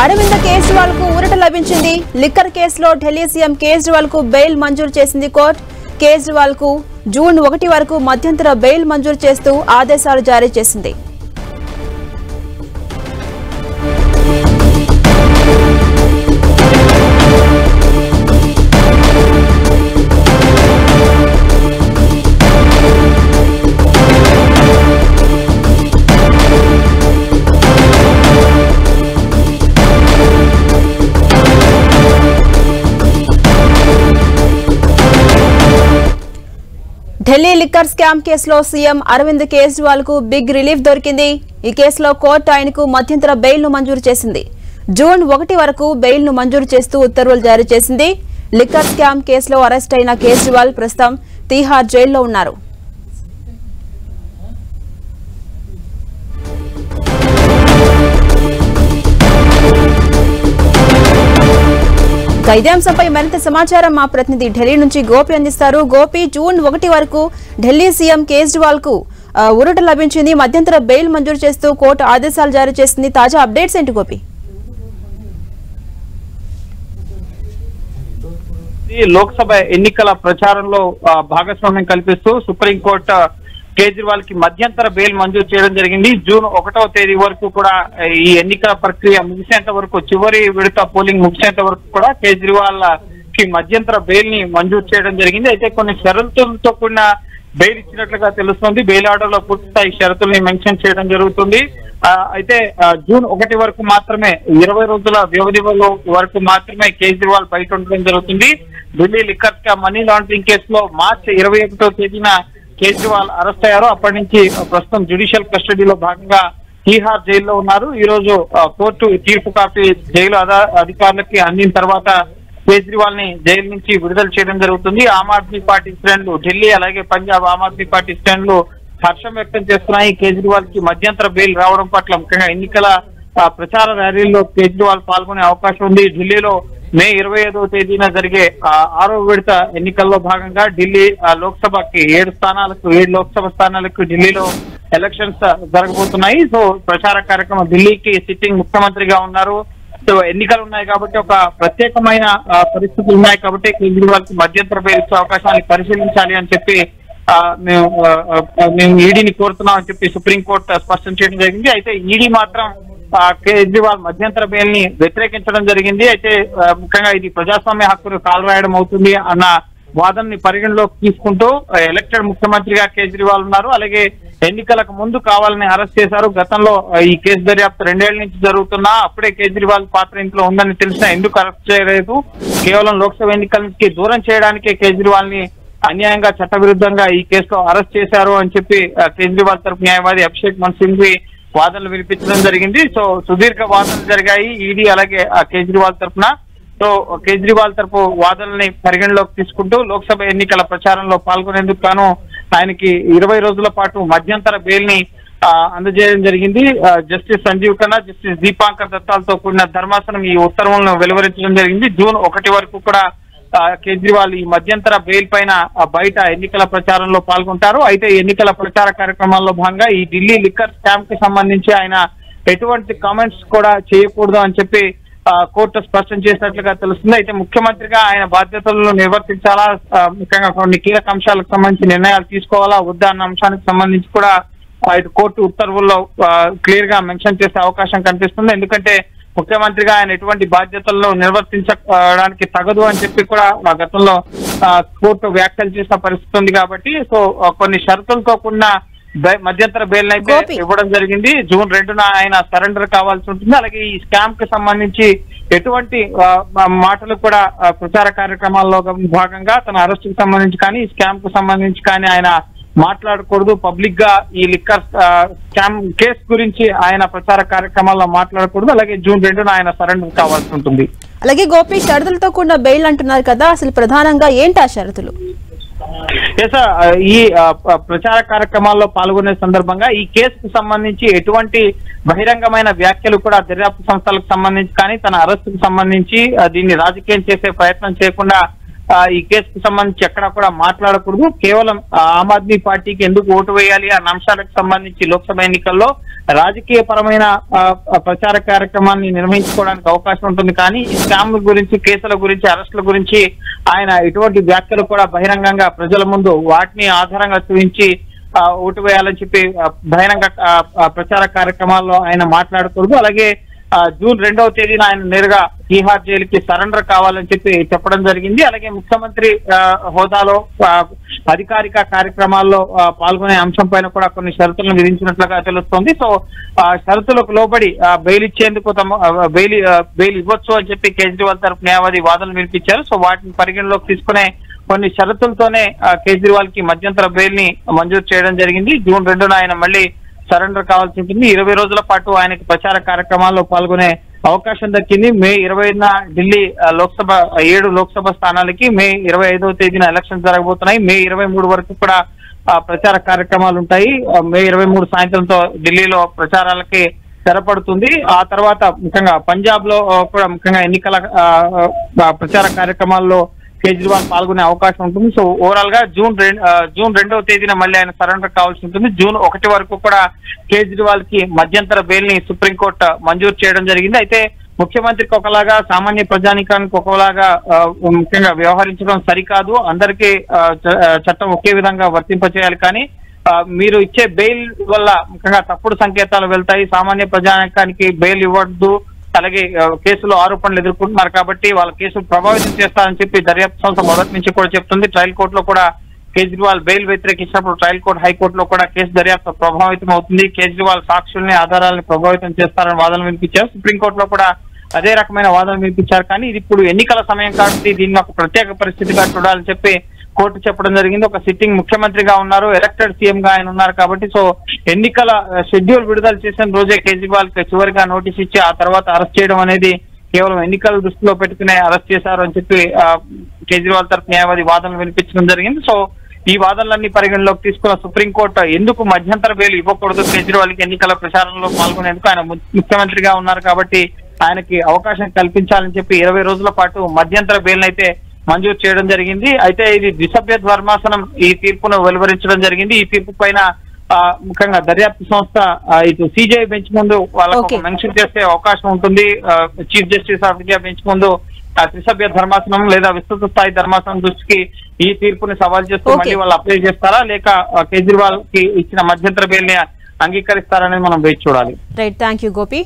అరవింద కేజ్రీవాల్ కు ఊరట లభించింది. లిక్కర్ కేసులో ఢిల్లీ సీఎం కేజ్రీవాల్ కు బెయిల్ మంజూరు చేసింది కోర్టు. కేజ్రీవాల్ కు జూన్ 1 వరకు మధ్యంతర బెయిల్ మంజూరు చేస్తూ ఆదేశాలు జారీ చేసింది. ఢిల్లీ లిక్కర్ స్కామ్ కేసులో సీఎం అరవింద్ కేజ్రీవాల్ కు బిగ్ రిలీఫ్ దొరికింది. ఈ కేసులో కోర్టు ఆయనకు మధ్యంతర బెయిల్ ను మంజూరు చేసింది. జూన్ 1 వరకు బెయిల్ ను మంజూరు చేస్తూ ఉత్తర్వులు జారీ చేసింది. లిక్కర్ స్కామ్ కేసులో అరెస్ట్ అయిన కేజ్రీవాల్ ప్రస్తుతం తీహార్ జైల్లో ఉన్నారు. ఇదే అంశంపై మరింత సమాచారం మా ప్రతినిధి ఢిల్లీ నుంచి గోపి అందిస్తారు. గోపి, జూన్ 1 వరకు ఢిల్లీ సీఎం కేజ్రీవాల్ కు ఊరట లభించింది. మధ్యంతర బెయిల్ మంజూరు చేస్తూ కోర్టు ఆదేశాలు జారీ చేసింది. తాజా అప్డేట్స్ ఏంటి గోపి? లోక్సభ ఎన్నికల ప్రచారంలో భాగస్వామ్యం కల్పిస్తూ సుప్రీంకోర్టు కేజ్రీవాల్ కి మధ్యంతర బెయిల్ మంజూరు చేయడం జరిగింది. జూన్ 1వ తేదీ వరకు కూడా ఈ ఎన్నికల ప్రక్రియ ముగిసేంత వరకు, చివరి విడత పోలింగ్ ముగిసేంత వరకు కూడా కేజ్రీవాల్ కి మధ్యంతర బెయిల్ ని మంజూరు చేయడం జరిగింది. అయితే కొన్ని షరతులతో కూడిన బెయిల్ ఇచ్చినట్లుగా తెలుస్తోంది. బెయిల్ ఆర్డర్ లో పూర్తి స్థాయి షరతుల్ని మెన్షన్ చేయడం జరుగుతుంది. అయితే జూన్ 1 వరకు మాత్రమే, 20 రోజుల వ్యవధి వరకు మాత్రమే కేజ్రీవాల్ బయట ఉండడం జరుగుతుంది. Delhi liquor scam money laundering కేసులో మార్చి 21వ తేదీన కేజ్రీవాల్ అరెస్ట్ అయ్యారు. అప్పటి నుంచి ప్రస్తుతం జ్యుడిషియల్ కస్టడీలో భాగంగా తీహార్ జైల్లో ఉన్నారు. ఈ రోజు కోర్టు తీర్పు కాపీ జైలు అధికారులకి అందిన తర్వాత కేజ్రీవాల్ ని జైలు నుంచి విడుదల చేయడం జరుగుతుంది. ఆమ్ ఆద్మీ పార్టీ శ్రేణులు, ఢిల్లీ అలాగే పంజాబ్ ఆమ్ ఆద్మీ పార్టీ శ్రేణులు హర్షం వ్యక్తం చేస్తున్నాయి. కేజ్రీవాల్ కి మధ్యంతర బెయిల్ రావడం పట్ల ముఖ్యంగా ఎన్నికల ప్రచార ర్యాలీల్లో కేజ్రీవాల్ పాల్గొనే అవకాశం ఉంది. ఢిల్లీలో మే 25వ తేదీన జరిగే 6వ విడత ఎన్నికల్లో భాగంగా ఢిల్లీ లోక్సభకి 7 లోక్సభ స్థానాలకు ఢిల్లీలో ఎలక్షన్స్ జరగబోతున్నాయి. సో ప్రచార కార్యక్రమం, ఢిల్లీకి సిట్టింగ్ ముఖ్యమంత్రిగా ఉన్నారు. సో ఎన్నికలు ఉన్నాయి కాబట్టి ఒక ప్రత్యేకమైన పరిస్థితులు ఉన్నాయి కాబట్టి కేజ్రీవాల్ కి మధ్యంతర బెయిల్ ఇచ్చే అవకాశాన్ని పరిశీలించాలి అని చెప్పి మేము ఈడీని కోరుతున్నాం అని చెప్పి సుప్రీంకోర్టు స్పష్టం చేయడం జరిగింది. అయితే ఈడీ మాత్రం కేజ్రీవాల్ మధ్యంతర బెయిల్ ని వ్యతిరేకించడం జరిగింది. అయితే ముఖ్యంగా ఇది ప్రజాస్వామ్య హక్కును కాలరాయడం అవుతుంది అన్న వాదనని పరిగణలోకి తీసుకుంటూ ఎలక్టెడ్ ముఖ్యమంత్రిగా కేజ్రీవాల్ ఉన్నారు. అలాగే ఎన్నికలకు ముందు కావాలని అరెస్ట్ చేశారు. గతంలో ఈ కేసు దర్యాప్తు 2 ఏళ్ల నుంచి జరుగుతున్నా అప్పుడే కేజ్రీవాల్ పాత్ర ఇంట్లో ఉందని తెలిసినా ఎందుకు అరెస్ట్ చేయలేదు? కేవలం లోక్సభ ఎన్నికలకి దూరం చేయడానికే కేజ్రీవాల్ ని అన్యాయంగా చట్టవిరుద్ధంగా ఈ కేసులో అరెస్ట్ చేశారు అని చెప్పి కేజ్రీవాల్ తరపు న్యాయవాది అభిషేక్ మను సింఘ్వి వాదనలు వినిపించడం జరిగింది. సో సుదీర్ఘ వాదనలు జరిగాయి ఈడీ అలాగే కేజ్రీవాల్ తరఫున. సో కేజ్రీవాల్ తరపు వాదనల్ని పరిగణలోకి తీసుకుంటూ లోక్సభ ఎన్నికల ప్రచారంలో పాల్గొనేందుకు గాను ఆయనకి 20 రోజుల పాటు మధ్యంతర బెయిల్ ని అందజేయడం జరిగింది. జస్టిస్ సంజీవ్ ఖన్నా, జస్టిస్ దీపాంకర్ దత్తాలతో కూడిన ధర్మాసనం ఈ ఉత్తర్వులను వెలువరించడం జరిగింది. జూన్ 1 వరకు కూడా కేజ్రీవాల్ ఈ మధ్యంతర బెయిల్ పైన బయట ఎన్నికల ప్రచారంలో పాల్గొంటారు. అయితే ఎన్నికల ప్రచార కార్యక్రమాల్లో భాగంగా ఈ ఢిల్లీ లిక్కర్ స్కామ్ కి సంబంధించి ఆయన ఎటువంటి కామెంట్స్ కూడా చేయకూడదు అని చెప్పి కోర్టు స్పష్టం చేసినట్లుగా తెలుస్తుంది. అయితే ముఖ్యమంత్రిగా ఆయన బాధ్యతలను నిర్వర్తించాలా, ముఖ్యంగా కొన్ని కీలక అంశాలకు సంబంధించి నిర్ణయాలు తీసుకోవాలా వద్దా అన్న అంశానికి సంబంధించి కూడా ఇటు కోర్టు ఉత్తర్వుల్లో క్లియర్ గా మెన్షన్ చేసే అవకాశం కనిపిస్తుంది. ఎందుకంటే ముఖ్యమంత్రిగా ఆయన ఎటువంటి బాధ్యతలను నిర్వర్తించడానికి తగదు అని చెప్పి కూడా గతంలో కోర్టు వ్యాఖ్యలు చేసిన పరిస్థితి ఉంది కాబట్టి సో కొన్ని షరతులతో కూడిన మధ్యంతర బెయిల్ అయితే ఇవ్వడం జరిగింది. జూన్ 2న ఆయన సరెండర్ కావాల్సి ఉంటుంది. అలాగే ఈ స్కామ్ కి సంబంధించి ఎటువంటి మాటలు కూడా ప్రచార కార్యక్రమాల్లో భాగంగా తన అరెస్ట్ కి సంబంధించి కానీ ఈ స్కామ్ కు సంబంధించి కానీ ఆయన మాట్లాడకూడదు. పబ్లిక్ గా ఈ లిక్కర్ స్కామ్ కేసు గురించి ఆయన ప్రచార కార్యక్రమాల్లో మాట్లాడకూడదు. అలాగే జూన్ 2న ఆయన సరెండర్ కావాల్సి ఉంటుంది. అలాగే గోపి, షరతులతో కూడిన బెయిల్ అంటున్నారు కదా, అసలు ప్రధానంగా ఏంటి ఆ షరతులు? ఈ ప్రచార కార్యక్రమాల్లో పాల్గొనే సందర్భంగా ఈ కేసుకు సంబంధించి ఎటువంటి బహిరంగమైన వ్యాఖ్యలు కూడా దర్యాప్తు సంస్థలకు సంబంధించి కానీ తన అరెస్టుకు సంబంధించి దీన్ని రాజకీయం చేసే ప్రయత్నం చేయకుండా ఈ కేసుకు సంబంధించి ఎక్కడా కూడా మాట్లాడకూడదు, కేవలం ఆమ్ ఆద్మీ పార్టీకి ఎందుకు ఓటు వేయాలి అన్న అంశాలకు సంబంధించి లోక్సభ ఎన్నికల్లో రాజకీయ పరమైన ప్రచార కార్యక్రమాన్ని నిర్వహించుకోవడానికి అవకాశం ఉంటుంది. కానీ ఈ స్కామ్ల గురించి, కేసుల గురించి, అరెస్టుల గురించి ఆయన ఎటువంటి వ్యాఖ్యలు కూడా బహిరంగంగా ప్రజల ముందు వాటిని ఆధారంగా చూపించి ఓటు వేయాలని చెప్పి బహిరంగ ప్రచార కార్యక్రమాల్లో ఆయన మాట్లాడకూడదు. అలాగే జూన్ 2వ తేదీన ఆయన నేరుగా తీహార్ జైలుకి సరెండర్ కావాలని చెప్పి చెప్పడం జరిగింది. అలాగే ముఖ్యమంత్రి హోదాలో అధికారిక కార్యక్రమాల్లో పాల్గొనే అంశం పైన కూడా కొన్ని షరతులను విధించినట్లుగా తెలుస్తోంది. సో షరతులకు లోబడి బెయిల్ ఇచ్చేందుకు బెయిల్ ఇవ్వచ్చు అని చెప్పి కేజ్రీవాల్ తరపు న్యాయవాది వాదనలు వినిపించారు. సో వాటిని పరిగణలోకి తీసుకునే కొన్ని షరతులతోనే కేజ్రీవాల్ కి మధ్యంతర బెయిల్ ని మంజూరు చేయడం జరిగింది. జూన్ 2న ఆయన మళ్ళీ సరెండర్ కావాల్సి ఉంటుంది. 20 రోజుల పాటు ఆయనకి ప్రచార కార్యక్రమాల్లో పాల్గొనే అవకాశం దక్కింది. మే 20న ఢిల్లీ 7 లోక్సభ స్థానాలకి మే 25వ తేదీన ఎలక్షన్ జరగబోతున్నాయి. మే 23 వరకు కూడా ప్రచార కార్యక్రమాలు ఉంటాయి. మే 23 సాయంత్రంతో ఢిల్లీలో ప్రచారాలకి తెరపడుతుంది. ఆ తర్వాత ముఖ్యంగా పంజాబ్ లో కూడా ముఖ్యంగా ఎన్నికల ప్రచార కార్యక్రమాల్లో కేజ్రీవాల్ పాల్గొనే అవకాశం ఉంటుంది. సో ఓవరాల్ గా జూన్ 2వ తేదీన మళ్ళీ ఆయన సరెండర్ కావాల్సి ఉంటుంది. జూన్ 1 వరకు కూడా కేజ్రీవాల్ కి మధ్యంతర బెయిల్ ని సుప్రీంకోర్టు మంజూరు చేయడం జరిగింది. అయితే ముఖ్యమంత్రికి ఒకలాగా, సామాన్య ప్రజానికానికి ఒకలాగా ముఖ్యంగా వ్యవహరించడం సరికాదు. అందరికీ చట్టం ఒకే విధంగా వర్తింపచేయాలి. కానీ మీరు ఇచ్చే బెయిల్ వల్ల ముఖ్యంగా తప్పుడు సంకేతాలు వెళ్తాయి. సామాన్య ప్రజానికానికి బెయిల్ ఇవ్వద్దు. అలాగే కేసులో ఆరోపణలు ఎదుర్కొంటున్నారు కాబట్టి వాళ్ళ కేసులు ప్రభావితం చేస్తారని చెప్పి దర్యాప్తు సంస్థ మొదటి నుంచి కూడా చెప్తుంది. ట్రయల్ కోర్టులో కూడా కేజ్రీవాల్ బెయిల్ వ్యతిరేకించినప్పుడు ట్రయల్ కోర్టు, హైకోర్టులో కూడా కేసు దర్యాప్తు ప్రభావితం అవుతుంది. కేజ్రీవాల్ సాక్షుల్ని, ఆధారాలను ప్రభావితం చేస్తారని వాదనలు వినిపించారు. సుప్రీంకోర్టులో కూడా అదే రకమైన వాదనలు వినిపించారు. కానీ ఇది ఇప్పుడు ఎన్నికల సమయం కాబట్టి దీన్ని ఒక ప్రత్యేక పరిస్థితిగా చూడాలని చెప్పి కోర్టు చెప్పడం జరిగింది. ఒక సిట్టింగ్ ముఖ్యమంత్రిగా ఉన్నారు, ఎలక్టెడ్ సీఎం గా ఆయన ఉన్నారు కాబట్టి సో ఎన్నికల షెడ్యూల్ విడుదల చేసిన రోజే కేజ్రీవాల్ కి చివరిగా నోటీస్ ఇచ్చి ఆ తర్వాత అరెస్ట్ చేయడం అనేది కేవలం ఎన్నికల దృష్టిలో పెట్టుకునే అరెస్ట్ చేశారు అని చెప్పి కేజ్రీవాల్ తరపు న్యాయవాది వాదనలు వినిపించడం జరిగింది. సో ఈ వాదనలన్నీ పరిగణలోకి తీసుకున్న సుప్రీంకోర్టు ఎందుకు మధ్యంతర బెయిల్ ఇవ్వకూడదు కేజ్రీవాల్ కి ఎన్నికల ప్రచారంలో పాల్గొనేందుకు, ఆయన ముఖ్యమంత్రిగా ఉన్నారు కాబట్టి ఆయనకి అవకాశం కల్పించాలని చెప్పి 20 రోజుల పాటు మధ్యంతర బెయిల్ అయితే మంజూరు చేయడం జరిగింది. అయితే ఇది ద్విసభ్య ధర్మాసనం ఈ తీర్పును వెలువరించడం జరిగింది. ఈ తీర్పు పైన ముఖ్యంగా దర్యాప్తు సంస్థ ఇటు సిజేఐ బెంచ్ ముందు వాళ్ళకు మెన్షన్ చేసే అవకాశం ఉంటుంది. Chief justice of India bench ముందు త్రిసభ్య ధర్మాసనం లేదా విస్తృత స్థాయి ధర్మాసనం దృష్టికి ఈ తీర్పుని సవాల్ చేస్తూ మళ్ళీ వాళ్ళు అప్లై చేస్తారా లేక కేజ్రీవాల్ కి ఇచ్చిన మధ్యంతర బెయిల్ ని అంగీకరిస్తారనేది మనం వేచి చూడాలి. Right, thank you Gopi.